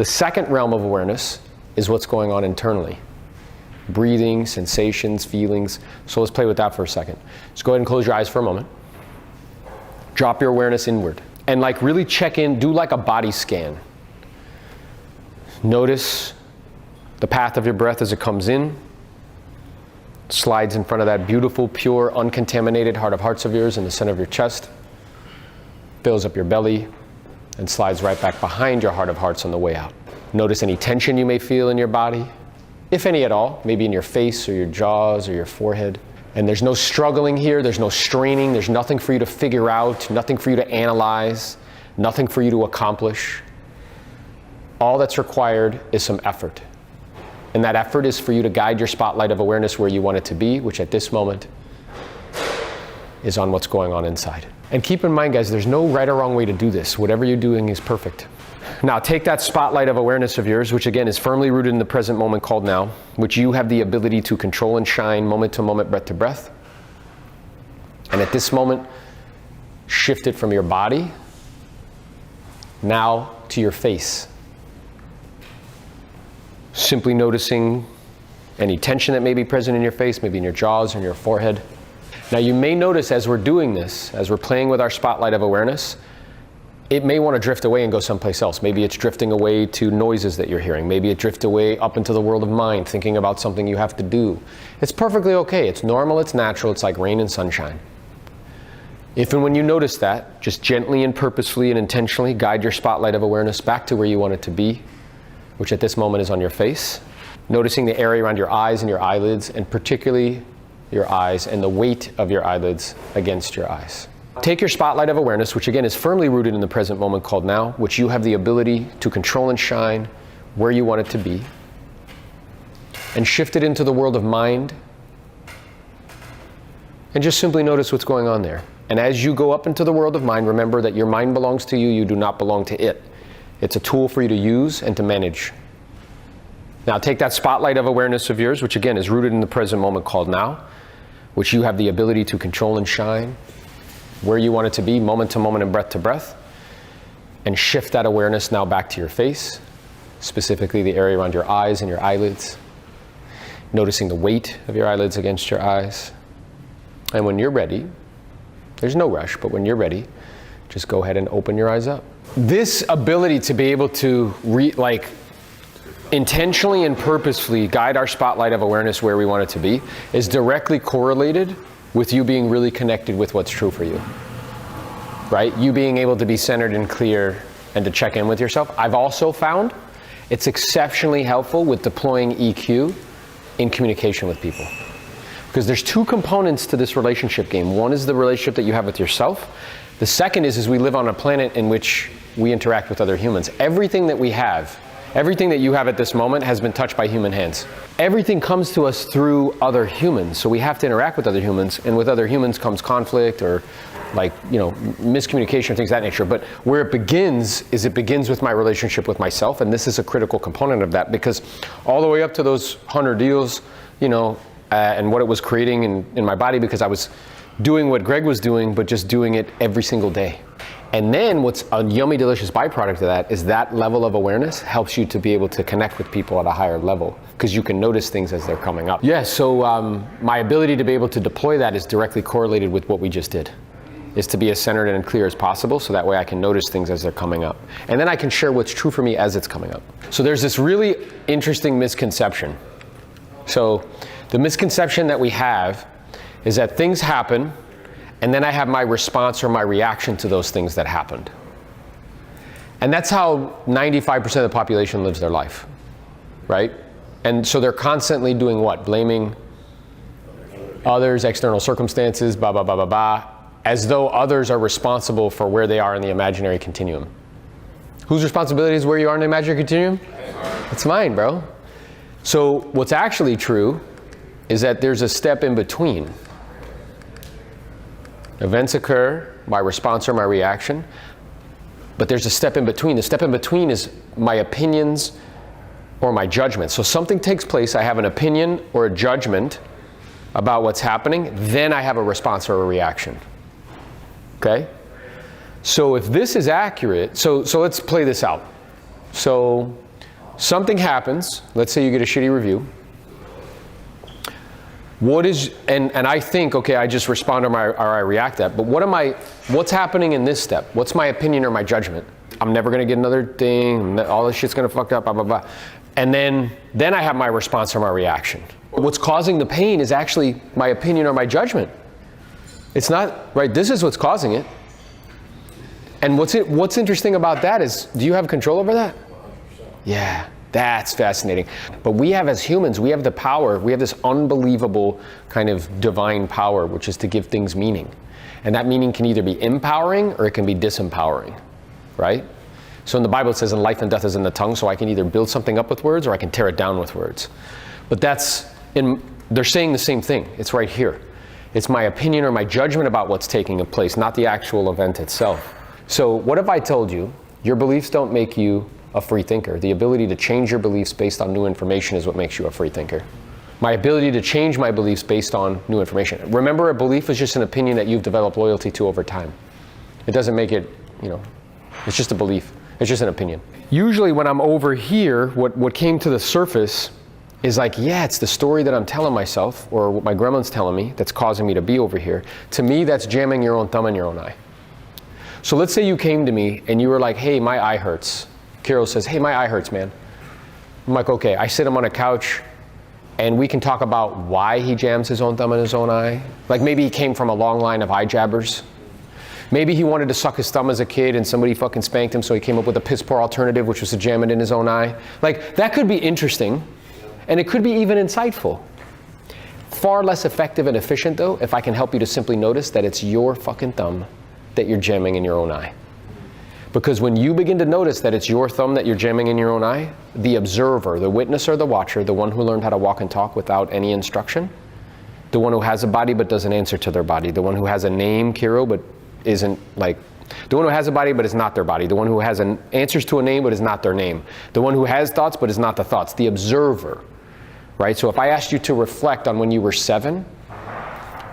The second realm of awareness is what's going on internally. Breathing, sensations, feelings. So let's play with that for a second. Just go ahead and close your eyes for a moment. Drop your awareness inward. And like really check in, do like a body scan. Notice the path of your breath as it comes in, slides in front of that beautiful, pure, uncontaminated heart of hearts of yours in the center of your chest, fills up your belly, and slides right back behind your heart of hearts on the way out. Notice any tension you may feel in your body, if any at all, maybe in your face or your jaws or your forehead. And there's no struggling here, there's no straining, there's nothing for you to figure out, nothing for you to analyze, nothing for you to accomplish. All that's required is some effort. And that effort is for you to guide your spotlight of awareness where you want it to be, which at this moment is on what's going on inside. And keep in mind, guys, there's no right or wrong way to do this. Whatever you're doing is perfect. Now take that spotlight of awareness of yours, which again is firmly rooted in the present moment called now, which you have the ability to control and shine moment to moment, breath to breath. And at this moment, shift it from your body now to your face. Simply noticing any tension that may be present in your face, maybe in your jaws or in your forehead. Now you may notice as we're doing this, as we're playing with our spotlight of awareness, it may want to drift away and go someplace else. Maybe it's drifting away to noises that you're hearing. Maybe it drifts away up into the world of mind, thinking about something you have to do. It's perfectly okay. It's normal, it's natural, it's like rain and sunshine. If and when you notice that, just gently and purposefully and intentionally guide your spotlight of awareness back to where you want it to be, which at this moment is on your face. Noticing the area around your eyes and your eyelids, and particularly your eyes and the weight of your eyelids against your eyes. Take your spotlight of awareness, which again is firmly rooted in the present moment called now, which you have the ability to control and shine where you want it to be, and shift it into the world of mind, and just simply notice what's going on there. And as you go up into the world of mind, remember that your mind belongs to you, you do not belong to it. It's a tool for you to use and to manage. Now take that spotlight of awareness of yours, which again is rooted in the present moment called now, which you have the ability to control and shine where you want it to be, moment to moment and breath to breath, and shift that awareness now back to your face, specifically the area around your eyes and your eyelids, noticing the weight of your eyelids against your eyes. And when you're ready, there's no rush, but when you're ready, just go ahead and open your eyes up. This ability to be able to intentionally and purposefully guide our spotlight of awareness where we want it to be is directly correlated with you being really connected with what's true for you, right? You being able to be centered and clear and to check in with yourself. I've also found it's exceptionally helpful with deploying EQ in communication with people. Because there's two components to this relationship game. One is the relationship that you have with yourself. The second is we live on a planet in which we interact with other humans. Everything that we have, everything that you have at this moment has been touched by human hands. Everything comes to us through other humans, so we have to interact with other humans, and with other humans comes conflict or miscommunication, things of that nature. But where it begins is it begins with my relationship with myself, and this is a critical component of that, because all the way up to those 100 deals, and what it was creating in my body, because I was doing what Greg was doing, but just doing it every single day. And then what's a yummy, delicious byproduct of that is that level of awareness helps you to be able to connect with people at a higher level, because you can notice things as they're coming up. Yeah, so my ability to be able to deploy that is directly correlated with what we just did, is to be as centered and clear as possible, so that way I can notice things as they're coming up. And then I can share what's true for me as it's coming up. So there's this really interesting misconception. So the misconception that we have is that things happen, and then I have my response or my reaction to those things that happened. And that's how 95% of the population lives their life, right? And so they're constantly doing what? Blaming others, external circumstances, blah, blah, blah, blah, blah, as though others are responsible for where they are in the imaginary continuum. Whose responsibility is where you are in the imaginary continuum? It's mine, bro. So what's actually true is that there's a step in between. Events occur, my response or my reaction, but there's a step in between. The step in between is my opinions or my judgment. So something takes place, I have an opinion or a judgment about what's happening, then I have a response or a reaction. Okay? So if this is accurate, so let's play this out. So something happens. Let's say you get a shitty review. What is, and I think, okay, I just respond or I react to that, but what's happening in this step? What's my opinion or my judgment? I'm never gonna get another thing, all this shit's gonna fuck up, blah, blah, blah. And then I have my response or my reaction. What's causing the pain is actually my opinion or my judgment. It's not, right, this is what's causing it. And what's interesting about that is, do you have control over that? Yeah, that's fascinating. But we have, as humans, we have the power, we have this unbelievable kind of divine power, which is to give things meaning. And that meaning can either be empowering or it can be disempowering, right? So in the Bible it says, "In life and death is in the tongue," so I can either build something up with words or I can tear it down with words. But they're saying the same thing. It's right here. It's my opinion or my judgment about what's taking place, not the actual event itself. So what if I told you, your beliefs don't make you a free thinker? The ability to change your beliefs based on new information is what makes you a free thinker. My ability to change my beliefs based on new information. Remember, a belief is just an opinion that you've developed loyalty to over time. It doesn't make it, it's just a belief. It's just an opinion. Usually when I'm over here, what came to the surface is like, yeah, it's the story that I'm telling myself or what my gremlin's telling me that's causing me to be over here. To me, that's jamming your own thumb in your own eye. So let's say you came to me and you were like, "Hey, my eye hurts." Kirill says, "Hey, my eye hurts, man." I'm like, okay. I sit him on a couch and we can talk about why he jams his own thumb in his own eye. Like maybe he came from a long line of eye jabbers. Maybe he wanted to suck his thumb as a kid and somebody fucking spanked him, so he came up with a piss poor alternative, which was to jam it in his own eye. Like, that could be interesting, and it could be even insightful. Far less effective and efficient, though, if I can help you to simply notice that it's your fucking thumb that you're jamming in your own eye. Because when you begin to notice that it's your thumb that you're jamming in your own eye, the observer, the witness or the watcher, the one who learned how to walk and talk without any instruction, the one who has a body but doesn't answer to their body, the one who has a name, Kiro, but isn't like, the one who has a body but is not their body, the one who has answers to a name but is not their name, the one who has thoughts but is not the thoughts, the observer, right? So if I asked you to reflect on when you were 7,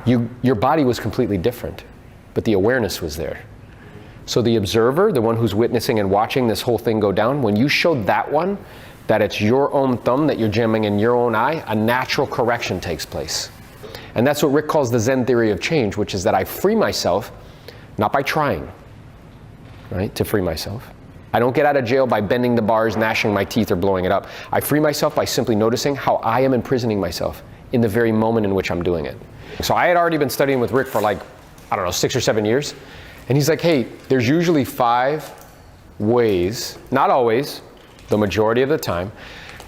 your body was completely different, but the awareness was there. So the observer, the one who's witnessing and watching this whole thing go down, when you showed that one that it's your own thumb that you're jamming in your own eye, a natural correction takes place. And that's what Rick calls the Zen theory of change, which is that I free myself, not by trying, right, to free myself. I don't get out of jail by bending the bars, gnashing my teeth, or blowing it up. I free myself by simply noticing how I am imprisoning myself in the very moment in which I'm doing it. So I had already been studying with Rick for 6 or 7 years. And he's like, hey, there's usually 5 ways, not always, the majority of the time,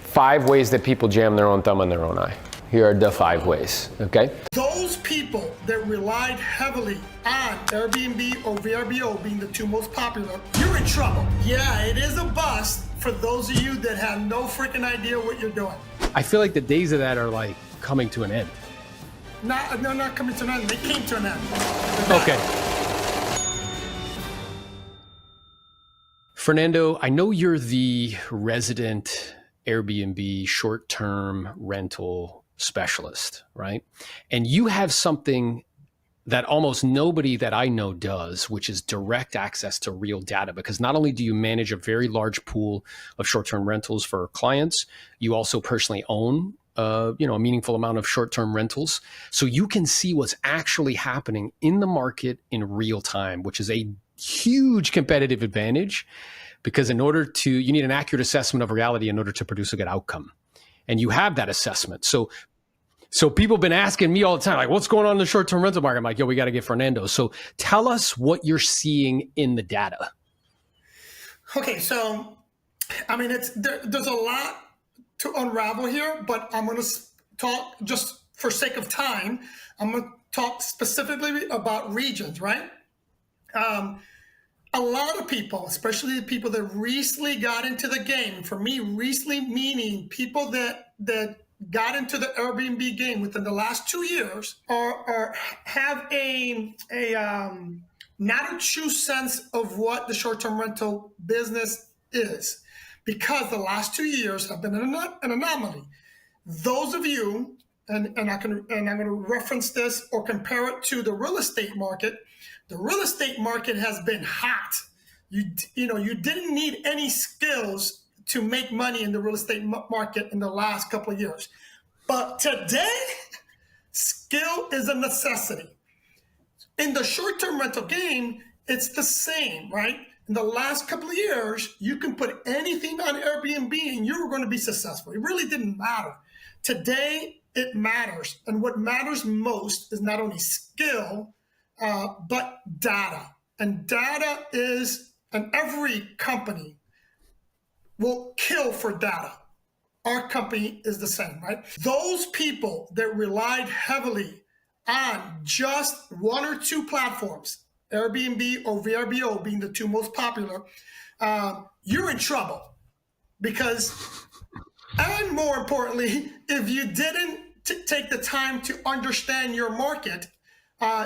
5 ways that people jam their own thumb in their own eye. Here are the 5 ways, okay? Those people that relied heavily on Airbnb or VRBO being the 2 most popular, you're in trouble. Yeah, it is a bust for those of you that have no freaking idea what you're doing. I feel like the days of that are like coming to an end. No, not coming to an end. They came to an end. Okay. Fernando, I know you're the resident Airbnb short-term rental specialist, right? And you have something that almost nobody that I know does, which is direct access to real data, because not only do you manage a very large pool of short-term rentals for clients, you also personally own a meaningful amount of short-term rentals. So you can see what's actually happening in the market in real time, which is a huge competitive advantage, because you need an accurate assessment of reality in order to produce a good outcome. And you have that assessment. So people have been asking me all the time, like, what's going on in the short-term rental market? I'm like, yo, we got to get Fernando. So tell us what you're seeing in the data. Okay, so, I mean, there's a lot to unravel here, but I'm going to talk, just for sake of time, I'm going to talk specifically about regions, right? A lot of people, especially the people that recently got into the game, for me, recently meaning people that got into the Airbnb game within the last 2 years, have a not a true sense of what the short-term rental business is, because the last 2 years have been an anomaly. Those of you, and I'm going to reference this or compare it to the real estate market. The real estate market has been hot. You didn't need any skills to make money in the real estate market in the last couple of years. But today, skill is a necessity. In the short-term rental game, it's the same, right? In the last couple of years, you can put anything on Airbnb and you were going to be successful. It really didn't matter. Today, it matters. And what matters most is not only skill, but data. And data is, and every company will kill for data. Our company is the same, right? Those people that relied heavily on just one or two platforms, Airbnb or VRBO being the two most popular, you're in trouble. Because, and more importantly, if you didn't take the time to understand your market,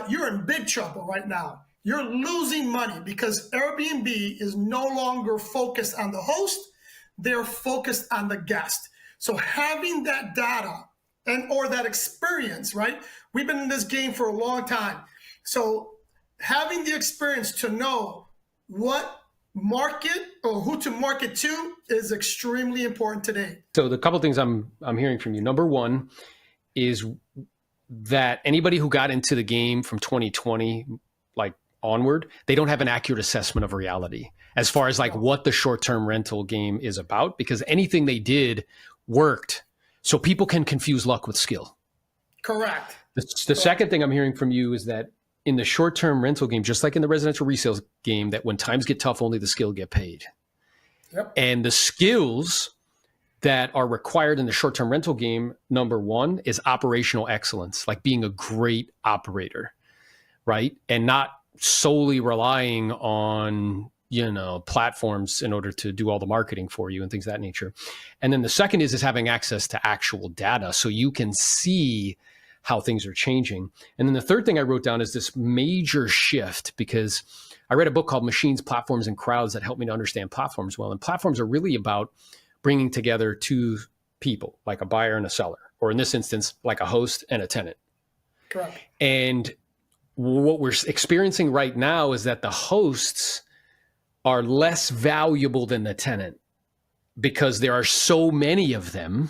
you're in big trouble right now. You're losing money because Airbnb is no longer focused on the host. They're focused on the guest. So having that data and or that experience, right? We've been in this game for a long time. So having the experience to know what market or who to market to is extremely important today. So the couple things I'm hearing from you. Number one is that anybody who got into the game from 2020, like onward, they don't have an accurate assessment of reality as far as like what the short-term rental game is about, because anything they did worked. So people can confuse luck with skill. Correct. The second thing I'm hearing from you is that in the short-term rental game, just like in the residential resale game, that when times get tough, only the skilled get paid. Yep. And the skills that are required in the short-term rental game, number one, is operational excellence, like being a great operator, right? And not solely relying on, platforms in order to do all the marketing for you and things of that nature. And then the second is having access to actual data so you can see how things are changing. And then the third thing I wrote down is this major shift, because I read a book called Machines, Platforms, and Crowds that helped me to understand platforms well. And platforms are really about bringing together two people, like a buyer and a seller, or in this instance, like a host and a tenant. Correct. And what we're experiencing right now is that the hosts are less valuable than the tenant because there are so many of them,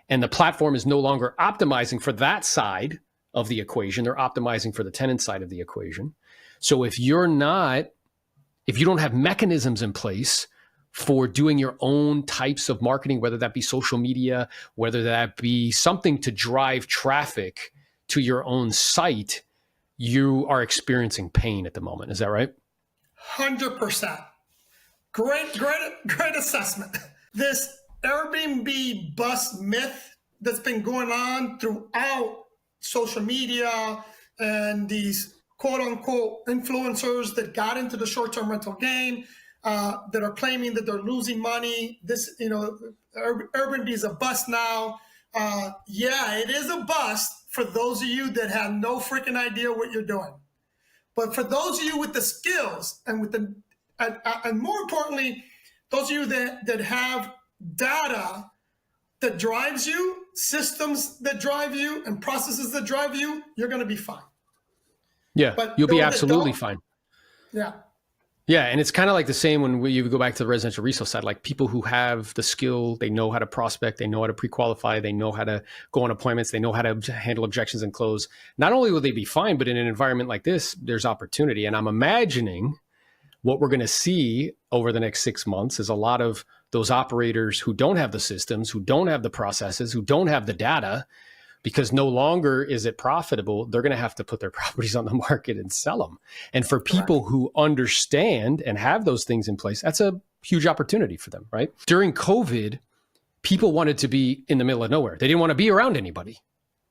and the platform is no longer optimizing for that side of the equation. They're optimizing for the tenant side of the equation. So if you don't have mechanisms in place for doing your own types of marketing, whether that be social media, whether that be something to drive traffic to your own site, you are experiencing pain at the moment. Is that right? 100%. Great assessment. This Airbnb bust myth that's been going on throughout social media and these quote unquote influencers that got into the short-term rental game that are claiming that they're losing money. Airbnb is a bust now. Yeah, it is a bust for those of you that have no freaking idea what you're doing. But for those of you with the skills and and more importantly, those of you that have data that drives you, systems that drive you, and processes that drive you, you're going to be fine. Yeah, but you'll be absolutely fine. Yeah. Yeah, and it's kind of like the same when you go back to the residential resale side, like people who have the skill, they know how to prospect, they know how to pre-qualify, they know how to go on appointments, they know how to handle objections and close. Not only will they be fine, but in an environment like this, there's opportunity. And I'm imagining what we're going to see over the next 6 months is a lot of those operators who don't have the systems, who don't have the processes, who don't have the data, because no longer is it profitable, they're going to have to put their properties on the market and sell them. And for people who understand and have those things in place, that's a huge opportunity for them, right? During COVID, people wanted to be in the middle of nowhere. They didn't want to be around anybody,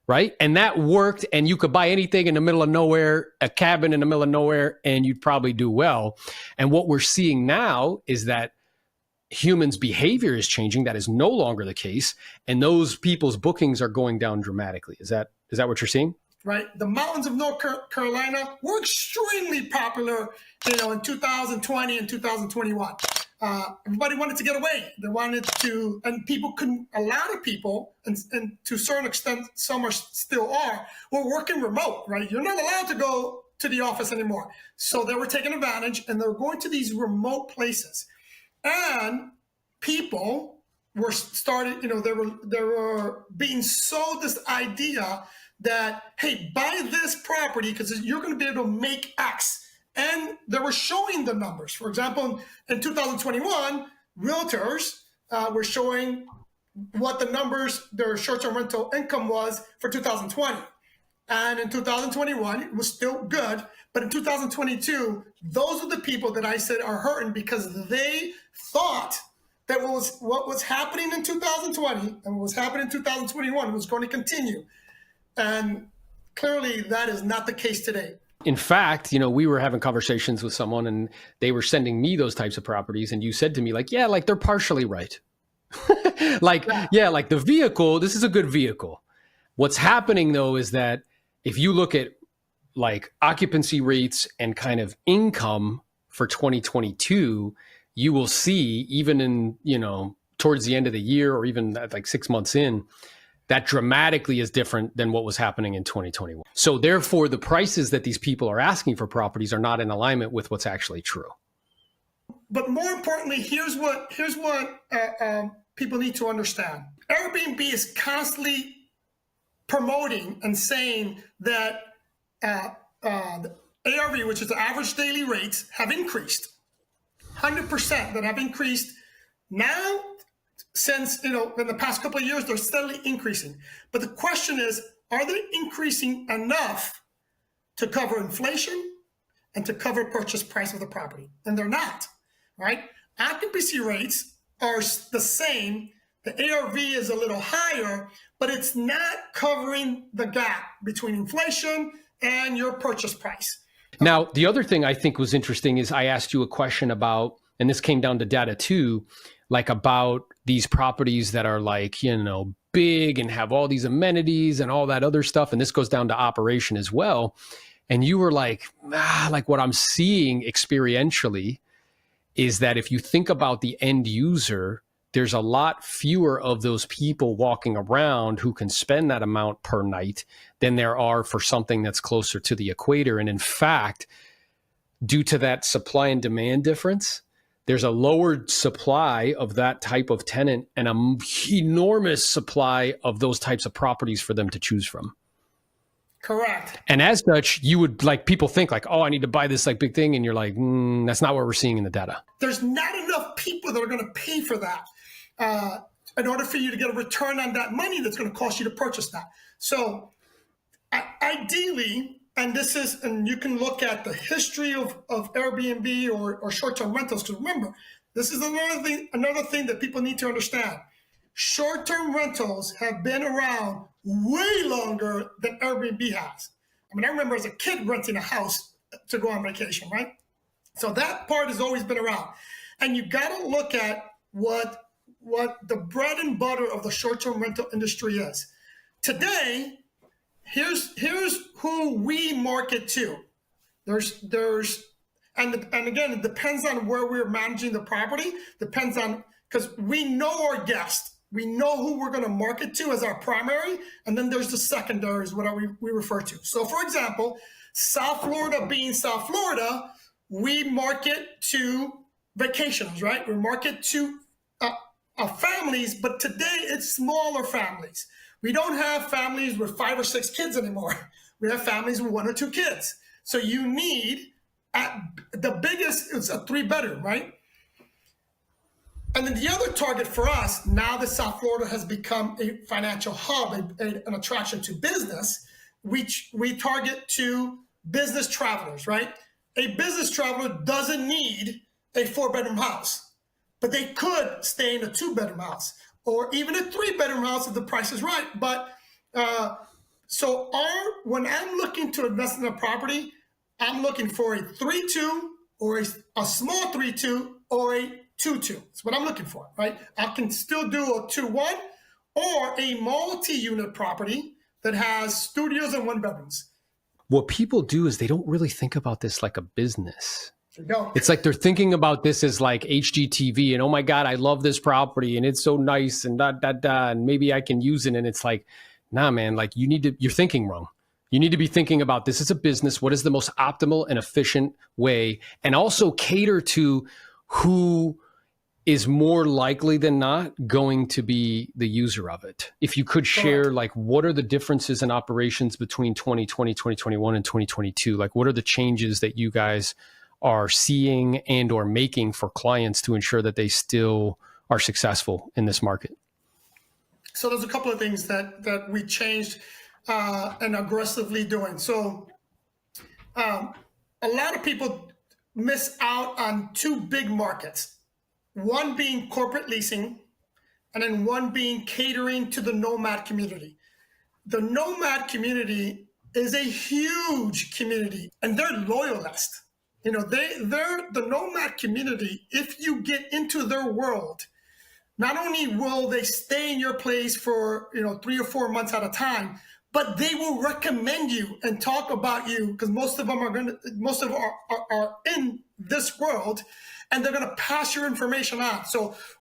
right? And that worked, and you could buy anything in the middle of nowhere, a cabin in the middle of nowhere, and you'd probably do well. And what we're seeing now is that humans' behavior is changing. That is no longer the case. And those people's bookings are going down dramatically. Is that what you're seeing? Right. The mountains of North Carolina were extremely popular, in 2020 and 2021. Everybody wanted to get away. They wanted to, and people couldn't, a lot of people, and to a certain extent, some still are, were working remote, right? You're not allowed to go to the office anymore. So they were taking advantage and they were going to these remote places. And people were started, they were being sold this idea that, hey, buy this property because you're going to be able to make X. And they were showing the numbers. For example, in 2021, realtors were showing what the numbers, their short-term rental income was for 2020. And in 2021, it was still good. But in 2022, those are the people that I said are hurting because they thought that what was happening in 2020 and what was happening in 2021 was going to continue. And clearly that is not the case today. In fact, we were having conversations with someone and they were sending me those types of properties. And you said to me like, yeah, like they're partially right. like the vehicle, this is a good vehicle. What's happening though, is that if you look at like occupancy rates and kind of income for 2022, you will see even in, towards the end of the year or even like 6 months in, that dramatically is different than what was happening in 2021. So therefore, the prices that these people are asking for properties are not in alignment with what's actually true. But more importantly, here's what people need to understand. Airbnb is constantly promoting and saying that the ARV, which is the average daily rates, have increased. 100% that have increased now. Since, in the past couple of years, they're steadily increasing. But the question is, are they increasing enough to cover inflation and to cover purchase price of the property? And they're not, right? Occupancy rates are the same. The ARV is a little higher, but it's not covering the gap between inflation and your purchase price. Now, the other thing I think was interesting is I asked you a question about, and this came down to data too, like about these properties that are like, big and have all these amenities and all that other stuff. And this goes down to operation as well. And you were like, like what I'm seeing experientially is that if you think about the end user, there's a lot fewer of those people walking around who can spend that amount per night than there are for something that's closer to the equator. And in fact, due to that supply and demand difference, there's a lowered supply of that type of tenant and an enormous supply of those types of properties for them to choose from. Correct. And as such, you would people think like, oh, I need to buy this like big thing. And you're like, that's not what we're seeing in the data. There's not enough people that are going to pay for that in order for you to get a return on that money that's going to cost you to purchase that. So ideally, and you can look at the history of Airbnb or short-term rentals, because remember, this is another thing that people need to understand. Short-term rentals have been around way longer than Airbnb has. I mean, I remember as a kid renting a house to go on vacation, right? So that part has always been around. And you got to look at what the bread and butter of the short-term rental industry is. Today, here's who we market to. And again, it depends on where we're managing the property. Depends on, because we know our guests. We know who we're going to market to as our primary, and then there's the secondaries, what we refer to. So, for example, South Florida being South Florida, we market to vacationers, right? We market to families, but today it's smaller families. We don't have families with 5 or 6 kids anymore. We have families with 1 or 2 kids. So you need, at the biggest, it's a 3-bedroom, right? And then the other target for us, now that South Florida has become a financial hub, an attraction to business, we target to business travelers, right? A business traveler doesn't need a 4-bedroom house, but they could stay in a 2-bedroom house or even a 3-bedroom house if the price is right. But so when I'm looking to invest in a property, I'm looking for a 3-2 or a small 3-2 or a 2-2. That's what I'm looking for, right? I can still do a 2-1 or a multi-unit property that has studios and 1-bedrooms. What people do is they don't really think about this like a business. No. It's like they're thinking about this as like HGTV and, oh my God, I love this property and it's so nice and and maybe I can use it. And it's like, nah, man, like you're thinking wrong. You need to be thinking about this as a business. What is the most optimal and efficient way? And also cater to who is more likely than not going to be the user of it. If you could share, like, what are the differences in operations between 2020, 2021, and 2022? Like, what are the changes that you guys are seeing and or making for clients to ensure that they still are successful in this market? So there's a couple of things that we changed and aggressively doing. So a lot of people miss out on two big markets. One being corporate leasing, and then one being catering to the nomad community. The nomad community is a huge community, and they're loyalist. You know, they're the nomad community. If you get into their world, not only will they stay in your place for 3 or 4 months at a time, but they will recommend you and talk about you, because most of them are in this world, and they're going to pass your information on. So